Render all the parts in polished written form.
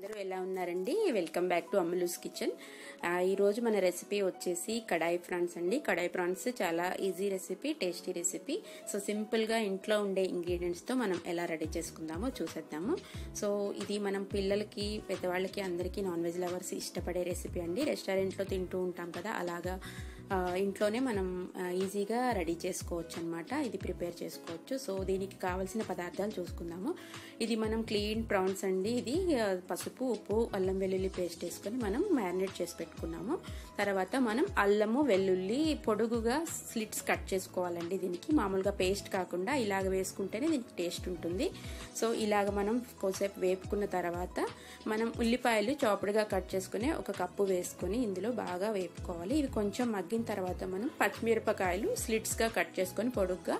అందరూ ఎలా ఉన్నారండి? Welcome back to Ammalu's kitchen. ఈ రోజు మన రెసిపీ వచ్చేసి కడాయి ప్రాన్స్ అండి. కడాయి ప్రాన్స్ చాలా easy recipe, tasty recipe. So simple గా ఇంట్లో ఉండే ఇంగ్రీడియంట్స్ తో మనం ఎలా రెడీ చేసుకుందామో చూసేద్దాము. సో ఇది మనం పిల్లలకి, పెద్దవాళ్ళకి అందరికీ నాన్ వెజ్ లవర్స్ ఇష్టపడే రెసిపీ అండి. రెస్టారెంట్ లో తింటూ ఉంటాం కదా, అలాగా ఇంట్లోనే మనం ఈజీగా రెడీ చేసుకోవచ్చు అనమాట. ఇది ప్రిపేర్ చేసుకోవచ్చు. సో దీనికి కావాల్సిన పదార్థాలు చూసుకుందాము. ఇది మనం క్లీన్ ప్రాన్స్ అండి. ఇది పసుపు, ఉప్పు, అల్లం వెల్లుల్లి పేస్ట్ వేసుకొని మనం మ్యారినేట్ చేసి పెట్టుకున్నాము. తర్వాత మనం అల్లము వెల్లుల్లి పొడుగుగా స్లిట్స్ కట్ చేసుకోవాలండి. దీనికి మామూలుగా పేస్ట్ కాకుండా ఇలాగ వేసుకుంటేనే దీనికి టేస్ట్ ఉంటుంది. సో ఇలాగ మనం కొద్దిసేపు వేపుకున్న తర్వాత మనం ఉల్లిపాయలు చాపుడుగా కట్ చేసుకుని ఒక కప్పు వేసుకొని ఇందులో బాగా వేపుకోవాలి. ఇవి కొంచెం మగ్గిన తర్వాత మనం పచ్చిమిరపకాయలు స్లిట్స్ గా కట్ చేసుకొని పొడుగ్గా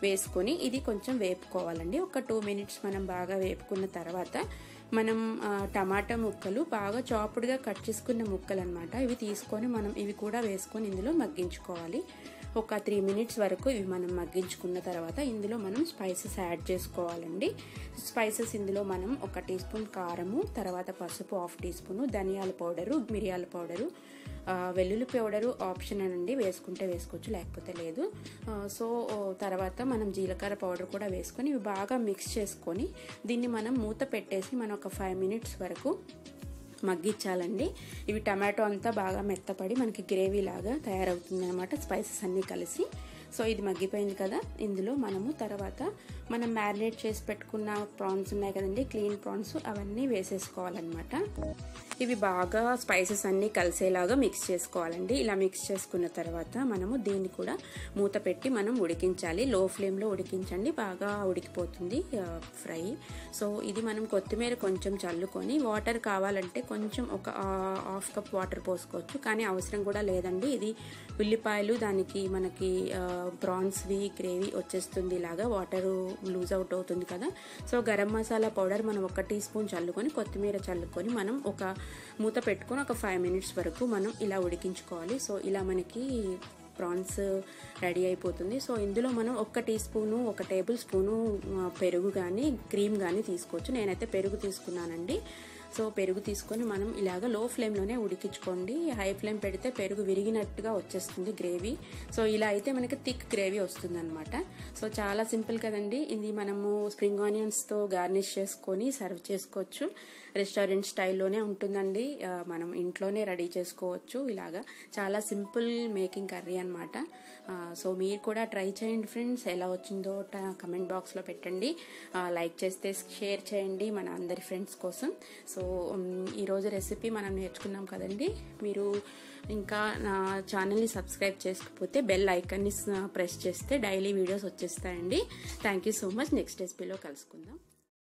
వేసుకొని ఇది కొంచెం వేపుకోవాలండి. ఒక 2 మినిట్స్ మనం బాగా వేపుకున్న తర్వాత మనం టమాటా ముక్కలు బాగా చాపుడుగా కట్ చేసుకున్న ముక్కలు అనమాట, ఇవి తీసుకొని మనం ఇవి కూడా వేసుకొని ఇందులో మగ్గించుకోవాలి. ఒక 3 మినిట్స్ వరకు ఇవి మనం మగ్గించుకున్న తర్వాత ఇందులో మనం స్పైసెస్ యాడ్ చేసుకోవాలండి. స్పైసెస్ ఇందులో మనం 1 టీ స్పూన్ కారము, తర్వాత పసుపు 1/2 టీ స్పూన్, ధనియాల పౌడరు, మిరియాల పౌడరు, వెల్లుల్లి పౌడరు ఆప్షన్ అండి, వేసుకుంటే వేసుకోవచ్చు లేకపోతే లేదు. సో తర్వాత మనం జీలకర్ర పౌడర్ కూడా వేసుకొని ఇవి బాగా మిక్స్ చేసుకొని దీన్ని మనం మూత పెట్టేసి మనం ఒక 5 మినిట్స్ వరకు మగ్గించాలండి. ఇవి టమాటో అంతా బాగా మెత్తపడి మనకి గ్రేవీ లాగా తయారవుతుంది అనమాట, స్పైసెస్ అన్నీ కలిసి. సో ఇది మగ్గిపోయింది కదా, ఇందులో మనము తర్వాత మనం మ్యారినేట్ చేసి పెట్టుకున్న ప్రాన్స్ ఉన్నాయి కదండి, క్లీన్ ప్రాన్స్, అవన్నీ వేసేసుకోవాలన్నమాట. ఇవి బాగా స్పైసెస్ అన్నీ కలిసేలాగా మిక్స్ చేసుకోవాలండి. ఇలా మిక్స్ చేసుకున్న తర్వాత మనము దీన్ని కూడా మూత పెట్టి మనం ఉడికించాలి. లో ఫ్లేమ్లో ఉడికించండి, బాగా ఉడికిపోతుంది ఫ్రై. సో ఇది మనం కొత్తిమీర కొంచెం చల్లుకొని, వాటర్ కావాలంటే కొంచెం ఒక 1/2 కప్ వాటర్ పోసుకోవచ్చు, కానీ అవసరం కూడా లేదండి. ఇది ఉల్లిపాయలు దానికి మనకి ప్రాన్స్వి గ్రేవీ వచ్చేస్తుంది, ఇలాగా వాటర్ లూజ్ అవుట్ అవుతుంది కదా. సో గరం మసాలా పౌడర్ మనం 1 టీ స్పూన్ చల్లుకొని, కొత్తిమీర చల్లుకొని మనం ఒక మూత పెట్టుకొని ఒక 5 మినిట్స్ వరకు మనం ఇలా ఉడికించుకోవాలి. సో ఇలా మనకి ప్రాన్స్ రెడీ అయిపోతుంది. సో ఇందులో మనం 1 టీ స్పూను, 1 టేబుల్ స్పూను పెరుగు కానీ క్రీమ్ కానీ తీసుకోవచ్చు. నేనైతే పెరుగు తీసుకున్నానండి. సో పెరుగు తీసుకొని మనం ఇలాగ లో ఫ్లేమ్లోనే ఉడికించుకోండి. హై ఫ్లేమ్ పెడితే పెరుగు విరిగినట్టుగా వచ్చేస్తుంది గ్రేవీ. సో ఇలా అయితే మనకి థిక్ గ్రేవీ వస్తుంది అనమాట. సో చాలా సింపుల్ కదండి. ఇది మనము స్ప్రింగ్ ఆనియన్స్తో గార్నిష్ చేసుకొని సర్వ్ చేసుకోవచ్చు. రెస్టారెంట్ స్టైల్లోనే ఉంటుందండి, మనం ఇంట్లోనే రెడీ చేసుకోవచ్చు. ఇలాగా చాలా సింపుల్ మేకింగ్ కర్రీ అనమాట. సో మీరు కూడా ట్రై చేయండి ఫ్రెండ్స్. ఎలా వచ్చిందో కమెంట్ బాక్స్లో పెట్టండి. లైక్ చేస్తే షేర్ చేయండి మన అందరి ఫ్రెండ్స్ కోసం. సో ఈరోజు రెసిపీ మనం నేర్చుకున్నాం కదండి. మీరు ఇంకా నా ఛానల్ని సబ్స్క్రైబ్ చేసుకోకపోతే బెల్ ఐకాన్ని ప్రెస్ చేస్తే డైలీ వీడియోస్ వచ్చేస్తాయండి. Thank you so much. Next రెసిపీలో కలుసుకుందాం.